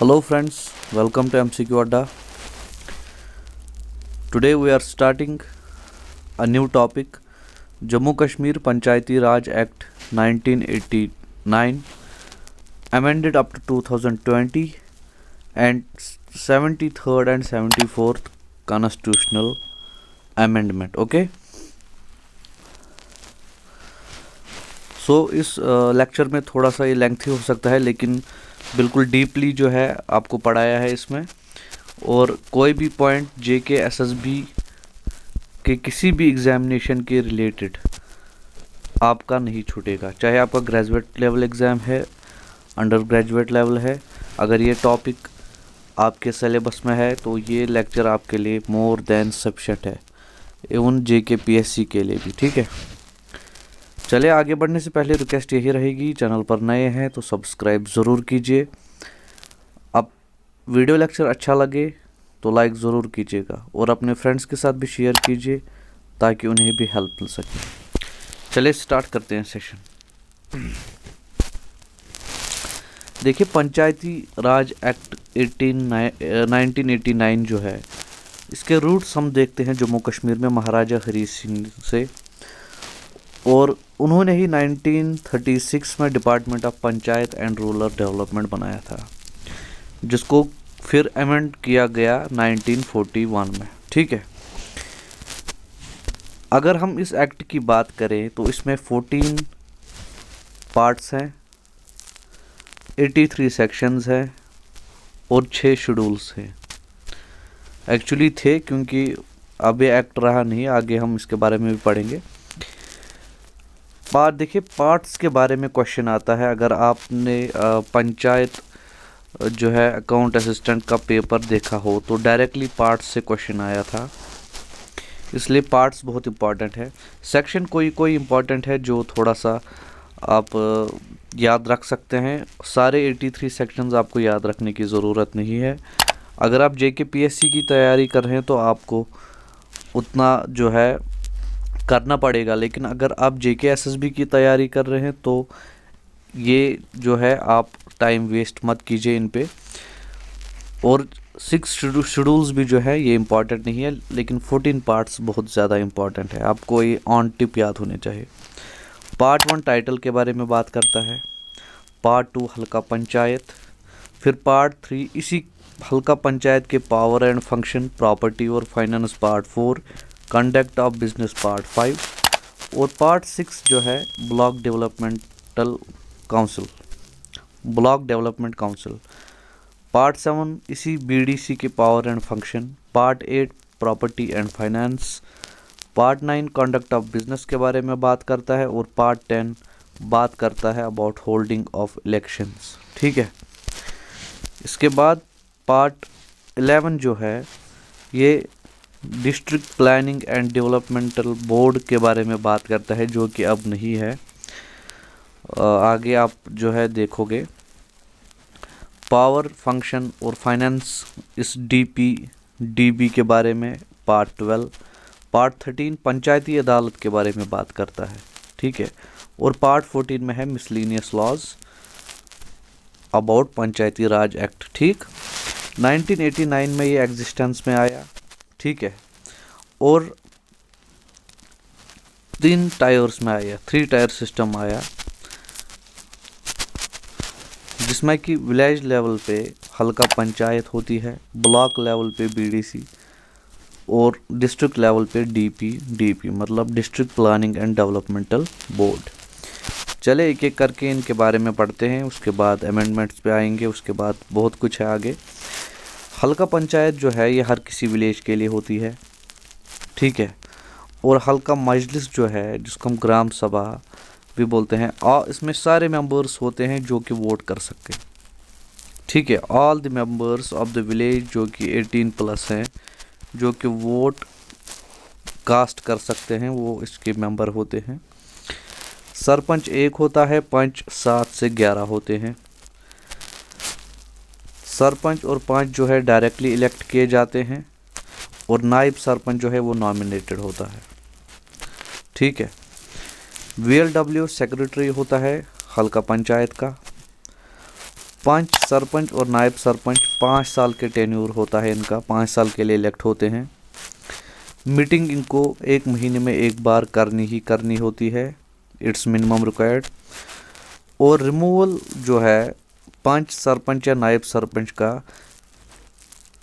Hello friends, welcome to MCQ Adda. Today we are starting a new topic, Jammu Kashmir Panchayati Raj Act 1989 amended up to 2020 and 73rd and 74th constitutional amendment. Okay. इस lecture में थोड़ा सा ये lengthy हो सकता है, लेकिन बिल्कुल डीपली जो है आपको पढ़ाया है इसमें, और कोई भी पॉइंट जेके एसएसबी के किसी भी एग्जामिनेशन के रिलेटेड आपका नहीं छूटेगा, चाहे आपका ग्रेजुएट लेवल एग्ज़ाम है, अंडर ग्रेजुएट लेवल है। अगर ये टॉपिक आपके सिलेबस में है तो ये लेक्चर आपके लिए मोर देन सफिशेंट है, इवन जेके पीएससी के लिए भी। ठीक है, चलिए आगे बढ़ने से पहले रिक्वेस्ट यही रहेगी, चैनल पर नए हैं तो सब्सक्राइब ज़रूर कीजिए। अब वीडियो लेक्चर अच्छा लगे तो लाइक ज़रूर कीजिएगा और अपने फ्रेंड्स के साथ भी शेयर कीजिए ताकि उन्हें भी हेल्प मिल सके। चलिए स्टार्ट करते हैं सेशन। देखिए, पंचायती राज एक्ट 1989 जो है, इसके रूट्स हम देखते हैं जम्मू कश्मीर में महाराजा हरी सिंह से, और उन्होंने ही 1936 में department of panchayat and rural development बनाया था, जिसको फिर अमेंड किया गया 1941 में। ठीक है, अगर हम इस एक्ट की बात करें तो इसमें 14 पार्ट्स हैं, 83 सेक्शंस हैं और 6 शेड्यूल्स हैं। एक्चुअली थे, क्योंकि अब ये एक्ट रहा नहीं, आगे हम इसके बारे में भी पढ़ेंगे। देखिए, पार्ट्स के बारे में क्वेश्चन आता है। अगर आपने पंचायत जो है अकाउंट असिस्टेंट का पेपर देखा हो तो डायरेक्टली पार्ट्स से क्वेश्चन आया था, इसलिए पार्ट्स बहुत इंपॉर्टेंट है। सेक्शन कोई इंपॉर्टेंट है जो थोड़ा सा आप याद रख सकते हैं। सारे 83 सेक्शंस आपको याद रखने की ज़रूरत नहीं है। अगर आप जेके पीएससी की तैयारी कर रहे हैं तो आपको उतना जो है करना पड़ेगा, लेकिन अगर आप जेके एसएसबी की तैयारी कर रहे हैं तो ये जो है आप टाइम वेस्ट मत कीजिए इन पे। और 6 शेड्यूल्स भी जो है ये इम्पॉर्टेंट नहीं है, लेकिन 14 पार्ट्स बहुत ज़्यादा इम्पॉर्टेंट है, आपको ये ऑन टिप याद होने चाहिए। पार्ट 1 टाइटल के बारे में बात करता है, पार्ट 2 हल्का पंचायत, फिर पार्ट 3 इसी हल्का पंचायत के पावर एंड फंक्शन, प्रॉपर्टी और finance part 4, conduct of business part 5, और पार्ट 6 जो है ब्लॉक डेवलपमेंट काउंसिल, पार्ट 7 इसी बीडीसी के power and function, part 8 property and finance, part 9 conduct of business के बारे में बात करता है, और पार्ट 10 बात करता है अबाउट होल्डिंग ऑफ इलेक्शंस। ठीक है, इसके बाद पार्ट 11 जो है ये district planning and developmental board के बारे में बात करता है, जो कि अब नहीं है, आगे आप जो है देखोगे। पावर फंक्शन और फाइनेंस इस डीबी के बारे में पार्ट 12, पार्ट 13 पंचायती अदालत के बारे में बात करता है। ठीक है, और पार्ट 14 में है miscellaneous laws about Panchayati Raj act. ठीक, 1989 में ये एग्जिस्टेंस में आया। ठीक है, और 3 टायर्स में आया, 3 टायर सिस्टम आया, जिसमें कि विलेज लेवल पे हल्का पंचायत होती है, ब्लॉक लेवल पे बीडीसी और डिस्ट्रिक्ट लेवल पे डीपी मतलब district planning and developmental board. चले एक एक करके इनके बारे में पढ़ते हैं, उसके बाद अमेंडमेंट्स पे आएंगे, उसके बाद बहुत कुछ है आगे। हल्का पंचायत जो है ये हर किसी विलेज के लिए होती है। ठीक है, और हल्का मजलिस जो है, जिसको हम ग्राम सभा भी बोलते हैं, और इसमें सारे मेंबर्स होते हैं जो कि वोट कर सकते हैं। ठीक है, all the members of the village जो कि 18+ हैं, जो कि वोट कास्ट कर सकते हैं, वो इसके मेंबर होते हैं। सरपंच 1 होता है, पंच 7 से 11 होते हैं। सरपंच और पंच जो है डायरेक्टली इलेक्ट किए जाते हैं, और नायब सरपंच जो है वो नॉमिनेटेड होता है। ठीक है, वीएलडब्ल्यू सेक्रेटरी होता है हल्का पंचायत का, पंच, सरपंच और नायब सरपंच 5 साल के टेन्यूर होता है इनका, 5 साल के लिए इलेक्ट होते हैं। मीटिंग इनको 1 महीने में 1 बार करनी ही करनी होती है, इट्स मिनिमम रिक्वायर्ड। और रिमूवल जो है पंच, सरपंच या नायब सरपंच का,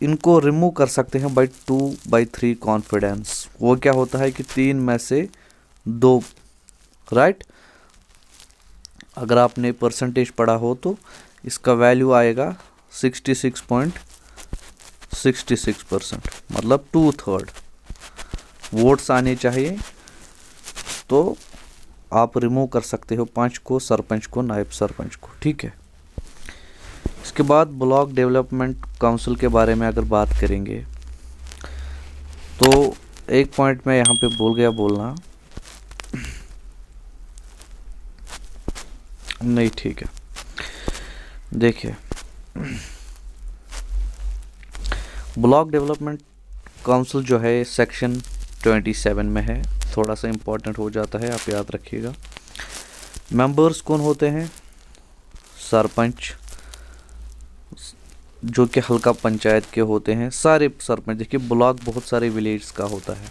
इनको रिमूव कर सकते हैं बाई 2/3 कॉन्फिडेंस। वो क्या होता है कि 3 में से 2, राइट। अगर आपने परसेंटेज पढ़ा हो तो इसका वैल्यू आएगा 66.66%, मतलब 2/3 वोट्स आने चाहिए, तो आप रिमूव कर सकते हो पंच को, सरपंच को, नायब सरपंच को, ठीक है। इसके बाद ब्लॉक डेवलपमेंट काउंसिल के बारे में अगर बात करेंगे तो एक पॉइंट मैं यहाँ पे भूल गया बोलना, नहीं ठीक है। देखिए, ब्लॉक डेवलपमेंट काउंसिल जो है सेक्शन 27 में है, थोड़ा सा इम्पोर्टेंट हो जाता है, आप याद रखिएगा। मेंबर्स कौन होते हैं? सरपंच, जो कि हल्का पंचायत के होते हैं, सारे सरपंच। देखिए, ब्लॉक बहुत सारे विलेज का होता है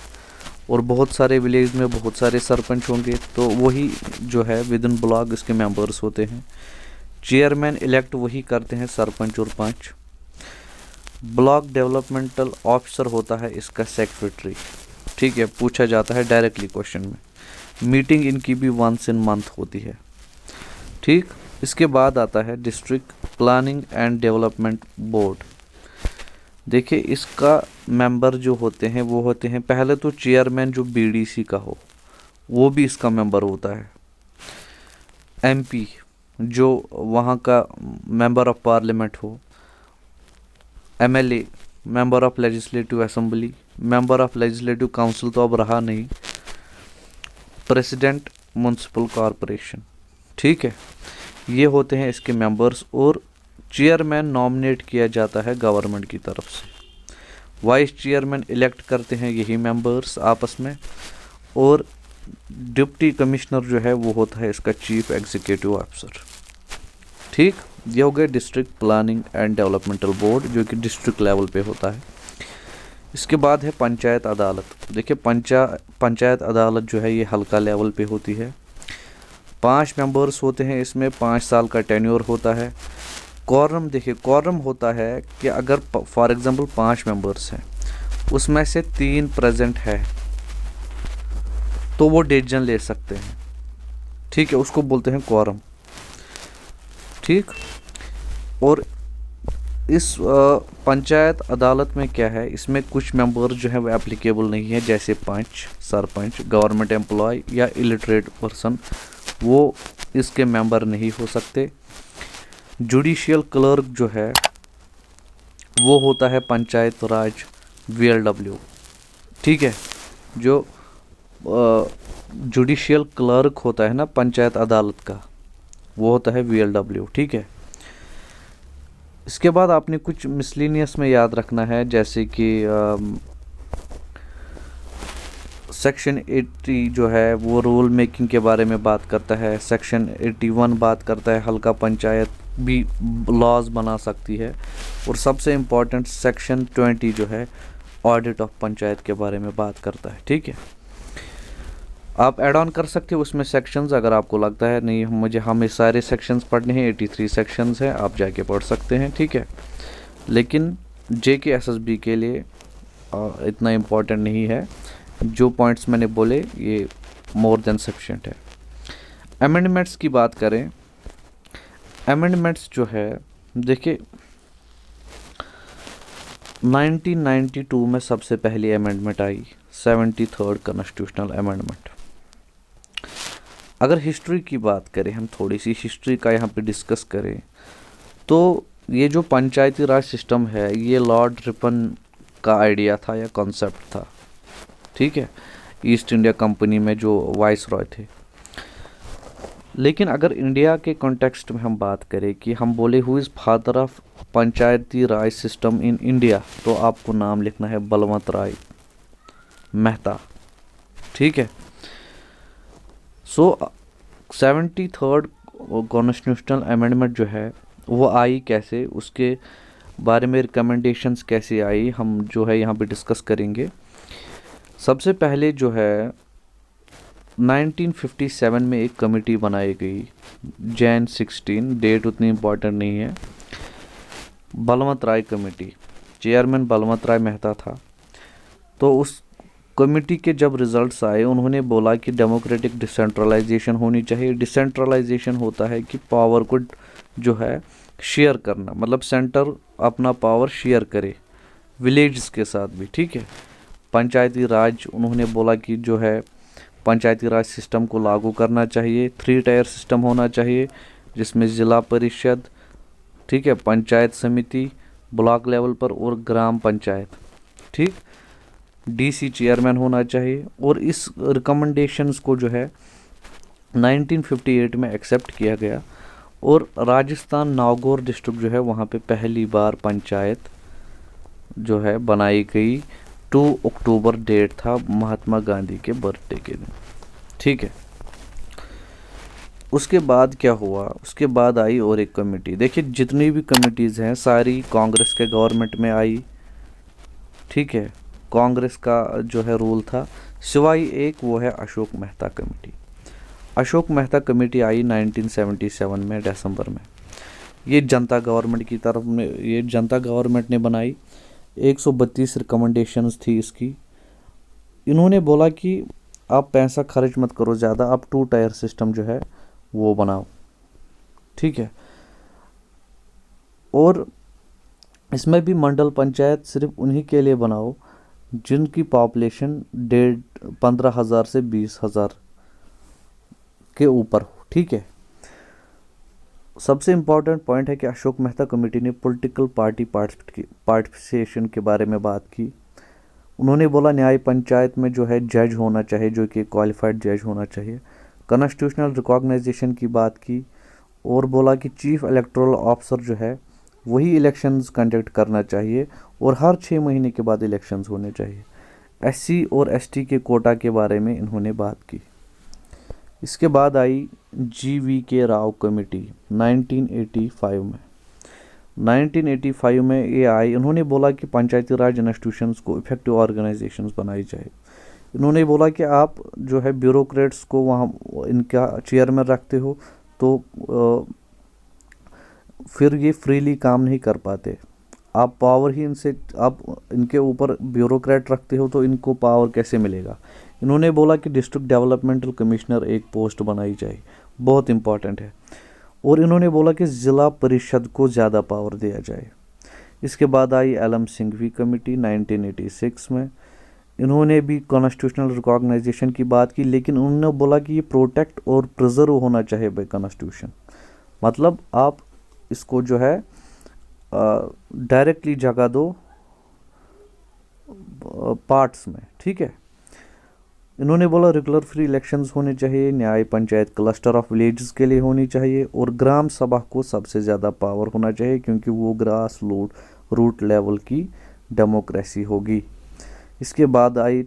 और बहुत सारे विलेज में बहुत सारे सरपंच होंगे, तो वही जो है विद इन ब्लॉक इसके मेंबर्स होते हैं। चेयरमैन इलेक्ट वही करते हैं, सरपंच और पंच। ब्लॉक डेवलपमेंटल ऑफिसर होता है इसका सेक्रेटरी, ठीक है, पूछा जाता है डायरेक्टली क्वेश्चन में। मीटिंग इनकी भी वंस इन मंथ होती है, ठीक। इसके बाद आता है district planning and development board. देखिए, इसका मेंबर जो होते हैं वो होते हैं, पहले तो चेयरमैन जो बीडीसी का हो वो भी इसका मेंबर होता है। एमपी जो वहाँ का मेंबर ऑफ पार्लियामेंट हो, MLA member of legislative assembly, member of legislative council तो अब रहा नहीं, प्रेसिडेंट म्युनिसिपल कॉरपोरेशन, ठीक है, ये होते हैं इसके मेंबर्स। और चेयरमैन नॉमिनेट किया जाता है गवर्नमेंट की तरफ से, वाइस चेयरमैन इलेक्ट करते हैं यही मेंबर्स आपस में, और डिप्टी कमिश्नर जो है वो होता है इसका चीफ एग्जीक्यूटिव ऑफिसर, ठीक। ये हो गए district planning and developmental board, जो कि डिस्ट्रिक्ट लेवल पे होता है। इसके बाद है पंचायत अदालत। देखिए, पंचायत अदालत जो है ये हल्का लेवल पे होती है। 5 मेंबर्स होते हैं इसमें, 5 साल का टेन्योर होता है। कॉरम, देखिए कॉरम होता है कि अगर फॉर एग्जांपल 5 मेंबर्स हैं, उसमें से 3 प्रेजेंट है तो वो डिसीजन ले सकते हैं, ठीक है, उसको बोलते हैं कॉरम, ठीक। और इस पंचायत अदालत में क्या है, इसमें कुछ मेंबर जो है वो एप्लीकेबल नहीं है, जैसे पंच, सरपंच, गवर्नमेंट एम्प्लॉय या इलिटरेट पर्सन, वो इसके मेंबर नहीं हो सकते। जुडिशियल क्लर्क जो है वो होता है पंचायत राज VLW, ठीक है। जो जुडिशियल क्लर्क होता है ना पंचायत अदालत का, वो होता है VLW, ठीक है। इसके बाद आपने कुछ मिसलिनियस में याद रखना है, जैसे कि सेक्शन 80 जो है वो रूल मेकिंग के बारे में बात करता है। सेक्शन 81 बात करता है हल्का पंचायत भी लॉज बना सकती है। और सबसे इम्पोर्टेंट सेक्शन 20 जो है ऑडिट ऑफ पंचायत के बारे में बात करता है, ठीक है। आप ऐड ऑन कर सकते हो उसमें सेक्शंस, अगर आपको लगता है नहीं मुझे हमें सारे सेक्शंस पढ़ने हैं, 83 सेक्शंस हैं, आप जाके पढ़ सकते हैं, ठीक है। लेकिन JK SSB के लिए इतना इम्पोर्टेंट नहीं है, जो पॉइंट्स मैंने बोले ये मोर देन सफिशिएंट है। अमेंडमेंट्स की बात करें, अमेंडमेंट्स जो है देखिए 1992 में सबसे पहली अमेंडमेंट आई, 73rd कॉन्स्टिट्यूशनल अमेंडमेंट। अगर हिस्ट्री की बात करें, हम थोड़ी सी हिस्ट्री का यहाँ पे डिस्कस करें, तो ये जो पंचायती राज सिस्टम है ये लॉर्ड रिपन का आइडिया था या कॉन्सेप्ट था, ठीक है, ईस्ट इंडिया कंपनी में जो वाइस रॉय थे। लेकिन अगर इंडिया के कॉन्टेक्स्ट में हम बात करें कि हम बोले who is father of Panchayati Raj system in India, तो आपको नाम लिखना है बलवंत राय मेहता, ठीक है। सो 73rd कॉन्स्टिट्यूशनल अमेंडमेंट जो है वो आई कैसे, उसके बारे में रिकमेंडेशंस कैसे आई, हम जो है यहाँ पे डिस्कस करेंगे। सबसे पहले जो है 1957 में एक कमेटी बनाई गई, जैन 16, डेट उतनी इम्पोर्टेंट नहीं है, बलवंत राय कमेटी, चेयरमैन बलवंत राय मेहता था। तो उस कमेटी के जब रिजल्ट्स आए, उन्होंने बोला कि डेमोक्रेटिक डिसेंट्रलाइजेशन होनी चाहिए। डिसेंट्रलाइजेशन होता है कि पावर को जो है शेयर करना, मतलब सेंटर अपना पावर शेयर करे विलेजेस के साथ भी, ठीक है। पंचायती राज, उन्होंने बोला कि जो है पंचायती राज सिस्टम को लागू करना चाहिए। 3 टायर सिस्टम होना चाहिए, जिसमें ज़िला परिषद, ठीक है, पंचायत समिति ब्लॉक लेवल पर और ग्राम पंचायत, ठीक, डीसी चेयरमैन होना चाहिए। और इस रिकमेंडेशंस को जो है 1958 में एक्सेप्ट किया गया और राजस्थान नागौर डिस्ट्रिक्ट जो है वहाँ पे पहली बार पंचायत जो है बनाई गई। 2 अक्टूबर डेट था महात्मा गांधी के बर्थडे के दिन, ठीक है। उसके बाद क्या हुआ, उसके बाद आई और एक कमेटी। देखिए जितनी भी कमेटीज़ हैं सारी कांग्रेस के गवर्नमेंट में आई, ठीक है, कांग्रेस का जो है रूल था, सिवाय एक, वो है अशोक मेहता कमेटी। अशोक मेहता कमेटी आई 1977 में दिसंबर में। ये जनता गवर्नमेंट की तरफ में, ये जनता गवर्नमेंट ने बनाई। 132 रिकमेंडेशंस थी इसकी। इन्होंने बोला कि आप पैसा खर्च मत करो ज़्यादा, आप 2 टायर सिस्टम जो है वो बनाओ, ठीक है। और इसमें भी मंडल पंचायत सिर्फ उन्हीं के लिए बनाओ जिनकी पॉपुलेशन 15,000 से 20,000 के ऊपर हो, ठीक है। सबसे इम्पॉर्टेंट पॉइंट है कि अशोक मेहता कमेटी ने पॉलिटिकल पार्टी पार्टिसिपेशन के बारे में बात की। उन्होंने बोला न्याय पंचायत में जो है जज होना चाहिए, जो कि क्वालिफाइड जज होना चाहिए। कॉन्स्टिट्यूशनल रिकॉग्नाइजेशन की बात की और बोला कि चीफ इलेक्टोरल ऑफिसर जो है वही इलेक्शंस कंडक्ट करना चाहिए और हर 6 महीने के बाद इलेक्शंस होने चाहिए। एससी और एसटी के कोटा के बारे में इन्होंने बात की। इसके बाद आई GV राव कमेटी 1985 में। 1985 में ये आई, इन्होंने बोला कि पंचायती राज इंस्टीट्यूशंस को इफेक्टिव ऑर्गेनाइजेशंस बनाई जाए। इन्होंने बोला कि आप जो है ब्यूरोक्रेट्स को वहाँ इनका चेयरमैन रखते हो तो फिर ये फ्रीली काम नहीं कर पाते। आप पावर ही इनसे, आप इनके ऊपर ब्यूरोक्रेट रखते हो तो इनको पावर कैसे मिलेगा। इन्होंने बोला कि डिस्ट्रिक्ट डेवलपमेंटल कमिश्नर एक पोस्ट बनाई जाए, बहुत इंपॉर्टेंट है। और इन्होंने बोला कि ज़िला परिषद को ज़्यादा पावर दिया जाए। इसके बाद आई LM सिंघवी कमेटी 1986 में। इन्होंने भी कॉन्स्टिट्यूशनल रिकॉग्नाइजेशन की बात की, लेकिन उन्होंने बोला कि ये प्रोटेक्ट और प्रिजर्व होना चाहिए बाय कॉन्स्टिट्यूशन। मतलब आप इसको जो है डायरेक्टली जगह दो पार्ट्स में, ठीक है। इन्होंने बोला रेगुलर फ्री इलेक्शंस होने चाहिए, न्याय पंचायत क्लस्टर ऑफ विलेजेस के लिए होनी चाहिए और ग्राम सभा को सबसे ज़्यादा पावर होना चाहिए क्योंकि वो ग्रास रूट लेवल की डेमोक्रेसी होगी। इसके बाद आई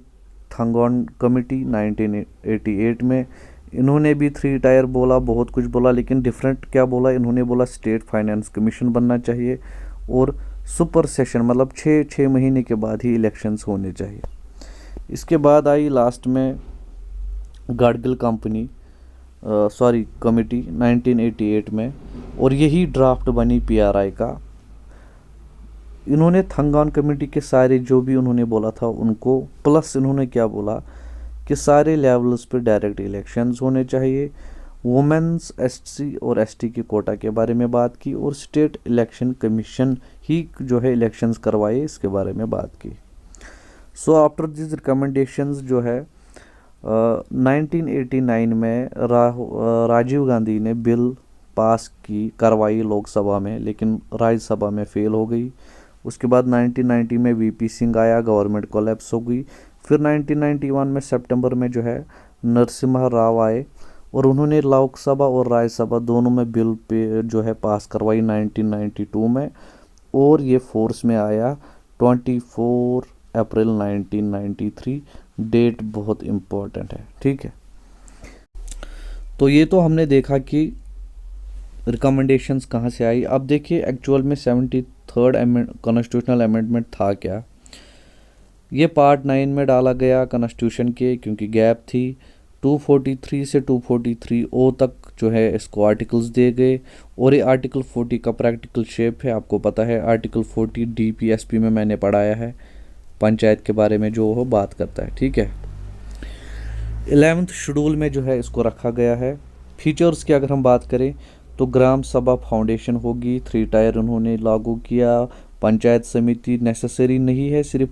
थंगौन कमेटी 1988 में। इन्होंने भी 3 टायर बोला, बहुत कुछ बोला, लेकिन डिफरेंट क्या बोला, इन्होंने बोला स्टेट फाइनेंस कमीशन बनना चाहिए और सुपर सेशन, मतलब 6 महीने के बाद ही इलेक्शंस होने चाहिए। इसके बाद आई लास्ट में गाडगिल कमेटी 1988 में और यही ड्राफ्ट बनी PRI का। इन्होंने थंगौन कमेटी के सारे जो भी उन्होंने बोला था उनको प्लस इन्होंने क्या बोला कि सारे लेवल्स पे डायरेक्ट इलेक्शंस होने चाहिए। वुमेन्स SC और ST की कोटा के बारे में बात की और स्टेट इलेक्शन कमीशन ही जो है इलेक्शंस करवाए, इसके बारे में बात की। सो आफ्टर दिस रिकमेंडेशंस जो है 1989 में राजीव गांधी ने बिल पास करवाई लोकसभा में, लेकिन राज्यसभा में फेल हो गई। उसके बाद 1990 में VP सिंह आया, गवर्नमेंट कोलैप्स हो गई। फिर 1991 में सितंबर में जो है नरसिम्हा राव आए और उन्होंने लोकसभा और राज्यसभा दोनों में बिल पे जो है पास करवाई 1992 में और ये फोर्स में आया 24 अप्रैल 1993। डेट बहुत इम्पोर्टेंट है, ठीक है। तो ये तो हमने देखा कि रिकमेंडेशंस कहाँ से आई। अब देखिए एक्चुअल में 73rd कॉन्स्टिट्यूशनल अमेंडमेंट था क्या। ये पार्ट 9 में डाला गया कॉन्स्टिट्यूशन के, क्योंकि गैप थी। 243 से 243 ओ तक जो है इसको आर्टिकल्स दिए गए, और ये आर्टिकल 40 का प्रैक्टिकल शेप है। आपको पता है आर्टिकल 40 DPSP में मैंने पढ़ाया है, पंचायत के बारे में जो वो बात करता है, ठीक है। 11th शेड्यूल में जो है इसको रखा गया है। फीचर्स की अगर हम बात करें तो ग्राम सभा फाउंडेशन होगी, 3 टायर उन्होंने लागू किया। पंचायत समिति नेसेसरी नहीं है, सिर्फ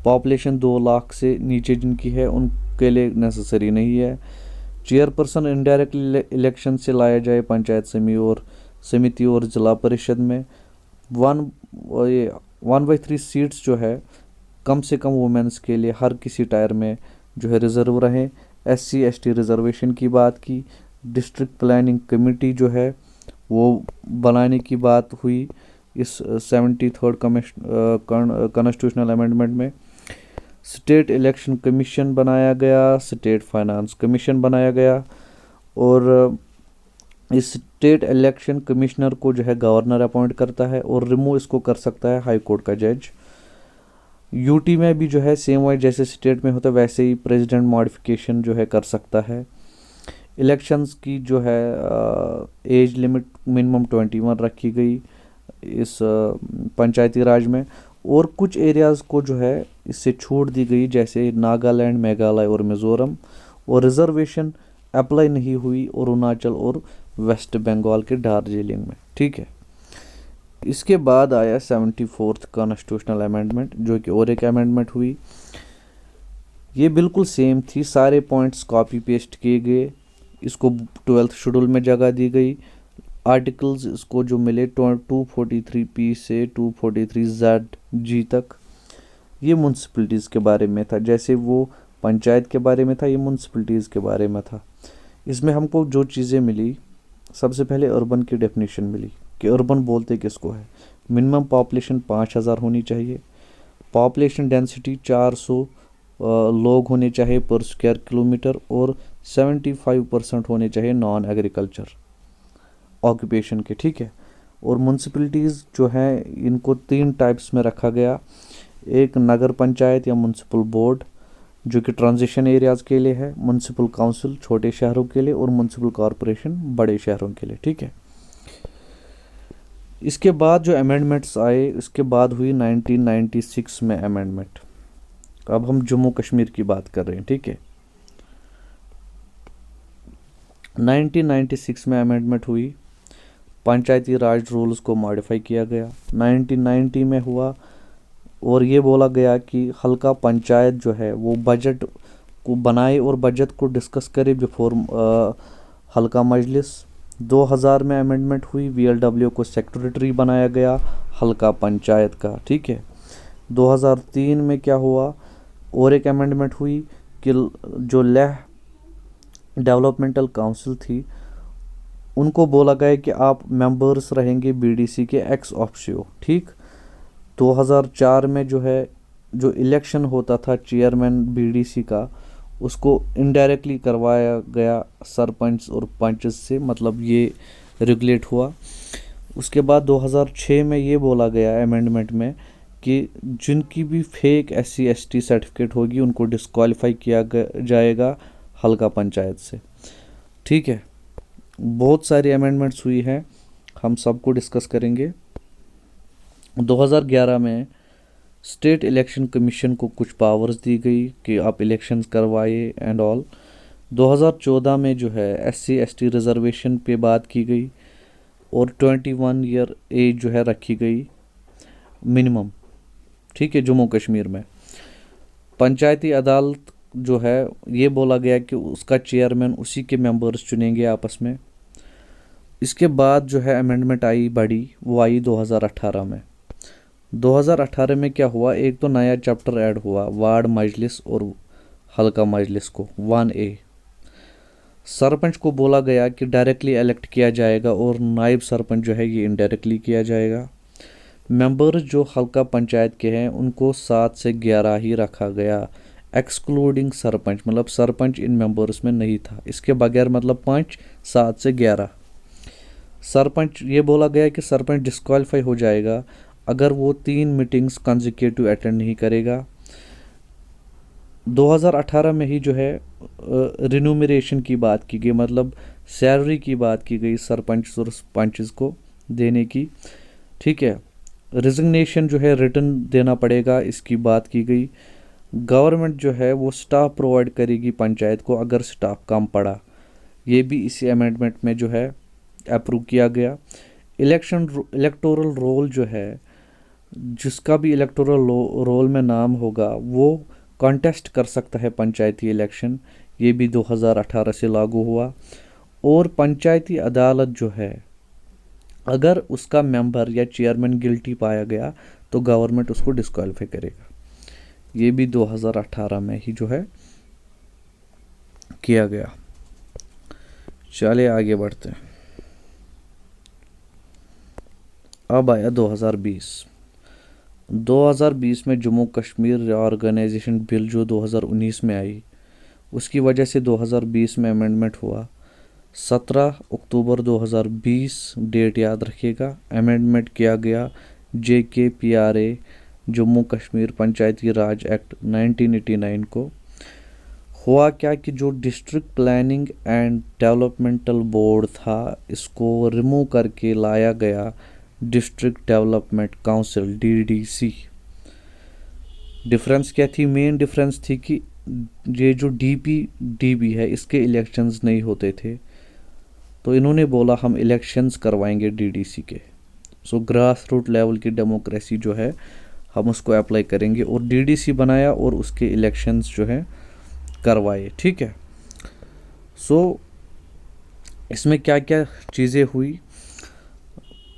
पॉपुलेशन 2 लाख से नीचे जिनकी है उनके लिए नेसेसरी नहीं है। चेयरपर्सन इनडायरेक्टली इलेक्शन से लाया जाए पंचायत समिति और ज़िला परिषद में। 1/3 सीट्स जो है कम से कम वुमेन्स के लिए हर किसी टायर में जो है रिजर्व रहें। SC ST रिजर्वेशन की बात की। डिस्ट्रिक्ट प्लानिंग कमेटी जो है वो बनाने की बात हुई इस 73rd कॉन्स्टिट्यूशनल अमेंडमेंट में। स्टेट इलेक्शन कमीशन बनाया गया, स्टेट फाइनेंस कमीशन बनाया गया, और इस स्टेट इलेक्शन कमिश्नर को जो है गवर्नर अपॉइंट करता है, और रिमूव इसको कर सकता है हाई कोर्ट का जज। यूटी में भी जो है सेम वाइज जैसे स्टेट में होता है वैसे ही प्रेसिडेंट मॉडिफिकेशन जो है कर सकता है। इलेक्शंस की जो है एज लिमिट मिनिमम 21 रखी गई इस पंचायती राज में, और कुछ एरियाज़ को जो है इससे छूट दी गई, जैसे नागालैंड, मेघालय और मिज़ोरम, और रिजर्वेशन अप्लाई नहीं हुई अरुणाचल और वेस्ट बंगाल के दार्जिलिंग में, ठीक है। इसके बाद आया 74th कॉन्स्टिट्यूशनल अमेंडमेंट, जो कि और एक अमेंडमेंट हुई। ये बिल्कुल सेम थी, सारे पॉइंट्स कॉपी पेस्ट किए गए, इसको 12th शेड्यूल में जगह दी गई। आर्टिकल्स इसको जो मिले 243P से 243ZG तक, ये म्यूनसिपलिटीज़ के बारे में था। जैसे वो पंचायत के बारे में था, ये म्यूनसिपलिटीज़ के बारे में था। इसमें हमको जो चीज़ें मिली, सबसे पहले अर्बन की डेफिनेशन मिली कि अर्बन बोलते किसको है। मिनिमम पॉपुलेशन 5000 होनी चाहिए, पॉपुलेशन डेंसिटी 400 लोग होने चाहिए पर स्क्वायर किलोमीटर, और 75% होने चाहिए नॉन एग्रीकल्चर ऑक्यूपेशन के, ठीक है। और म्यूनसिपलिटीज़ जो हैं इनको 3 टाइप्स में रखा गया। एक नगर पंचायत या म्यूनसिपल बोर्ड जो कि ट्रांजिशन एरियाज़ के लिए है, म्यूनसिपल काउंसिल छोटे शहरों के लिए, और म्यूनसिपल कॉरपोरेशन बड़े शहरों के लिए, ठीक है। इसके बाद जो अमेंडमेंट्स आए, इसके बाद हुई 1996 में अमेंडमेंट। अब हम जम्मू कश्मीर की बात कर रहे हैं, ठीक है। 1996 में अमेंडमेंट हुई, पंचायती राज रूल्स को मॉडिफाई किया गया। 1990 में हुआ, और ये बोला गया कि हल्का पंचायत जो है वो बजट को बनाए और बजट को डिस्कस करे बिफोर हल्का मजलिस। 2000 में अमेंडमेंट हुई, VLW को सेक्रेटरी बनाया गया हल्का पंचायत का, ठीक है। 2003 में क्या हुआ, और एक अमेंडमेंट हुई कि जो लेह डेवलपमेंटल काउंसिल थी उनको बोला गया कि आप मेंबर्स रहेंगे BDC के एक्स ऑफिशियो, ठीक। 2004 में जो है जो इलेक्शन होता था चेयरमैन BDC का, उसको इनडायरेक्टली करवाया गया सरपंच और पंच से, मतलब ये रेगुलेट हुआ। उसके बाद 2006 में ये बोला गया अमेंडमेंट में कि जिनकी भी फेक SC ST सर्टिफिकेट होगी उनको डिस्क्वालीफाई किया जाएगा हल्का पंचायत से, ठीक है। बहुत सारी अमेंडमेंट्स हुई हैं, हम सबको डिस्कस करेंगे। 2011 में स्टेट इलेक्शन कमीशन को कुछ पावर्स दी गई कि आप इलेक्शंस करवाइए एंड ऑल। 2014 में जो है SC ST रिजर्वेशन पे बात की गई, और 21 ईयर एज जो है रखी गई मिनिमम, ठीक है। जम्मू कश्मीर में पंचायती अदालत जो है ये बोला गया कि उसका चेयरमैन उसी के मेंबर्स चुनेंगे आपस में। इसके बाद जो है अमेंडमेंट आई बड़ी, वो आई 2018 में। 2018 में क्या हुआ, एक तो नया चैप्टर ऐड हुआ वार्ड मजलिस और हल्का मजलिस को 1A। सरपंच को बोला गया कि डायरेक्टली इलेक्ट किया जाएगा, और नायब सरपंच जो है ये इनडायरेक्टली किया जाएगा। मेंबर्स जो हल्का पंचायत के हैं उनको 7 से 11 ही रखा गया, एक्सक्लूडिंग सरपंच, मतलब सरपंच इन मेंबर्स में नहीं था। इसके बगैर मतलब 5, 7 से 11। सरपंच, ये बोला गया कि सरपंच डिस्क्वालीफाई हो जाएगा अगर वो 3 मीटिंग्स कंसेक्यूटिव अटेंड नहीं करेगा। 2018 में ही जो है रिन्यूमरेशन की बात की गई, मतलब सैलरी की बात की गई सरपंच और पंचेस को देने की। ठीक है, रिजिग्नेशन जो है रिटर्न देना पड़ेगा, इसकी बात की गई। गवर्नमेंट जो है वो स्टाफ प्रोवाइड करेगी पंचायत को अगर स्टाफ कम पड़ा, ये भी इसी अमेंडमेंट में जो है अप्रूव किया गया। इलेक्टोरल रोल जो है, जिसका भी इलेक्टोरल रोल में नाम होगा वो कॉन्टेस्ट कर सकता है पंचायती इलेक्शन, ये भी 2018 से लागू हुआ। और पंचायती अदालत जो है, अगर उसका मेंबर या चेयरमैन गिल्टी पाया गया तो गवर्नमेंट उसको डिस्क्वालीफाई करेगा, ये भी 2018 में ही जो है किया गया। चलिए आगे बढ़ते हैं। अब आया 2020 में जम्मू कश्मीर रीऑर्गेनाइजेशन बिल जो 2019 में आई, उसकी वजह से 2020 में अमेंडमेंट हुआ। 17 अक्टूबर 2020 डेट याद रखिएगा, अमेंडमेंट किया गया JKPRA जम्मू कश्मीर पंचायती राज एक्ट 1989 को। हुआ क्या कि जो district planning and developmental board था, इसको रिमूव करके लाया गया district development council DDC। Difference क्या थी? मेन डिफरेंस थी कि ये जो DP है इसके इलेक्शंस नहीं होते थे, तो इन्होंने बोला हम इलेक्शंस करवाएंगे DDC के। सो ग्रास रूट लेवल की डेमोक्रेसी जो है हम उसको अप्लाई करेंगे, और DDC बनाया और उसके इलेक्शंस जो है करवाए। ठीक है, सो इसमें क्या क्या चीज़ें हुई।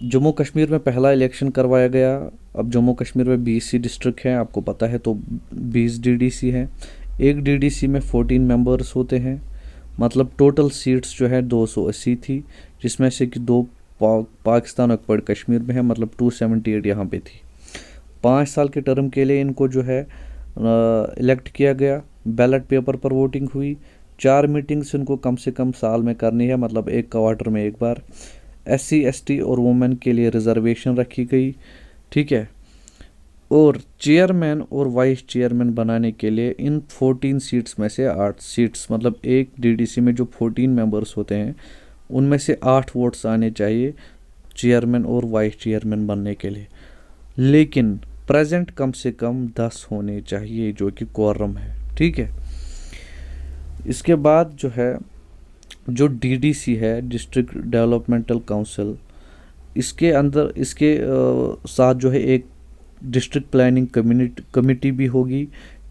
जम्मू कश्मीर में पहला इलेक्शन करवाया गया। अब जम्मू कश्मीर में 20 डिस्ट्रिक्ट हैं, आपको पता है, तो 20 DDC हैं। एक DDC में 14 मेंबर्स होते हैं, मतलब टोटल सीट्स जो है 280 थी, जिसमें से कि 2 पाकिस्तान और कश्मीर में है, मतलब 278 यहाँ पे थी। 5 साल के टर्म के लिए इनको जो है इलेक्ट किया गया। बैलेट पेपर पर वोटिंग हुई। 4 मीटिंग्स इनको कम से कम साल में करनी है, मतलब एक क्वार्टर में एक बार। SC ST और वुमेन के लिए रिजर्वेशन रखी गई। ठीक है, और चेयरमैन और वाइस चेयरमैन बनाने के लिए इन 14 सीट्स में से 8 सीट्स, मतलब एक DDC में जो 14 मेंबर्स होते हैं उनमें से 8 वोट्स आने चाहिए चेयरमैन और वाइस चेयरमैन बनने के लिए, लेकिन प्रेजेंट कम से कम 10 होने चाहिए, जो कि क्वारम है। ठीक है, इसके बाद जो है जो DDC है डिस्ट्रिक्ट डेवलपमेंटल काउंसिल, इसके अंदर इसके साथ जो है एक डिस्ट्रिक्ट प्लानिंग कमेटी भी होगी,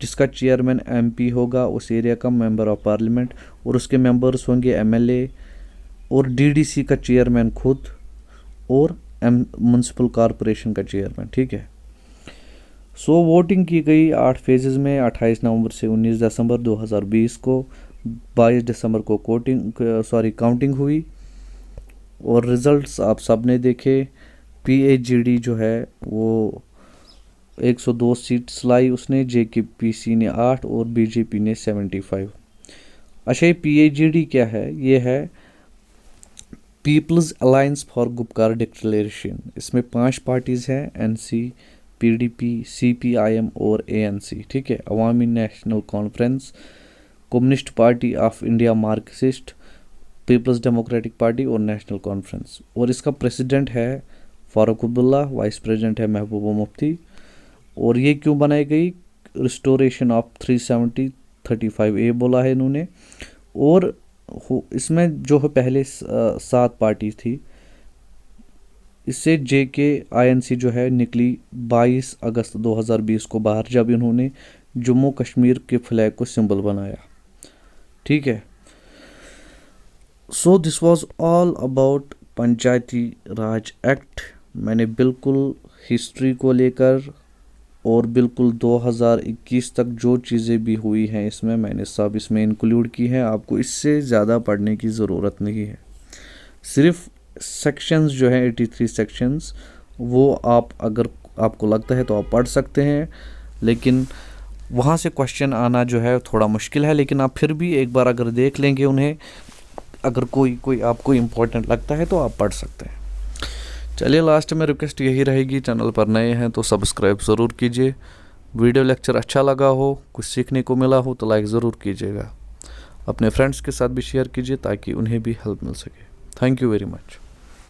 जिसका चेयरमैन MP होगा, उस एरिया का मेंबर ऑफ पार्लियामेंट, और उसके मेंबर्स होंगे MLA, और DDC का चेयरमैन खुद, और म्यूनसिपल कॉरपोरेशन का चेयरमैन। ठीक है, सो वोटिंग की गई 8 फेजेस में, 28 नवंबर से 19 दिसंबर 2020 को। 22 दिसंबर को काउंटिंग हुई, और रिजल्ट्स आप सब ने देखे। PAGD जो है वो 102 सीट्स लाई उसने, JKPC ने 8 और BJP ने 75। अच्छा, ये PAGD क्या है? ये है people's alliance for Gupkar declaration. इसमें 5 पार्टीज़ हैं, NC, PDP, CPIM और ANC। ठीक है, Awami national conference, communist party of India, Marxist, people's democratic party और नेशनल कॉन्फ्रेंस। और इसका प्रेसिडेंट है फारूक अब्दुल्ला, वाइस प्रेसिडेंट है महबूबा मुफ्ती। और ये क्यों बनाई गई? रिस्टोरेशन ऑफ 370-35A बोला है इन्होंने। और इसमें जो है पहले 7 पार्टी थी, इससे JKINC जो है निकली 22 अगस्त 2020 को बाहर, जब इन्होंने जम्मू कश्मीर के फ्लैग को सिंबल बनाया। ठीक है, so this was all about Panchayati Raj act. मैंने बिल्कुल हिस्ट्री को लेकर और बिल्कुल 2021 तक जो चीज़ें भी हुई हैं इसमें मैंने सब इसमें इंक्लूड की हैं। आपको इससे ज़्यादा पढ़ने की ज़रूरत नहीं है। सिर्फ सेक्शंस जो हैं 83 सेक्शंस, वो आप अगर आपको लगता है तो आप पढ़ सकते हैं, लेकिन वहाँ से क्वेश्चन आना जो है थोड़ा मुश्किल है। लेकिन आप फिर भी एक बार अगर देख लेंगे उन्हें, अगर कोई आपको इम्पोर्टेंट लगता है तो आप पढ़ सकते हैं। चलिए, लास्ट में रिक्वेस्ट यही रहेगी, चैनल पर नए हैं तो सब्सक्राइब ज़रूर कीजिए। वीडियो लेक्चर अच्छा लगा हो, कुछ सीखने को मिला हो तो लाइक ज़रूर कीजिएगा। अपने फ्रेंड्स के साथ भी शेयर कीजिए ताकि उन्हें भी हेल्प मिल सके। Thank you very much.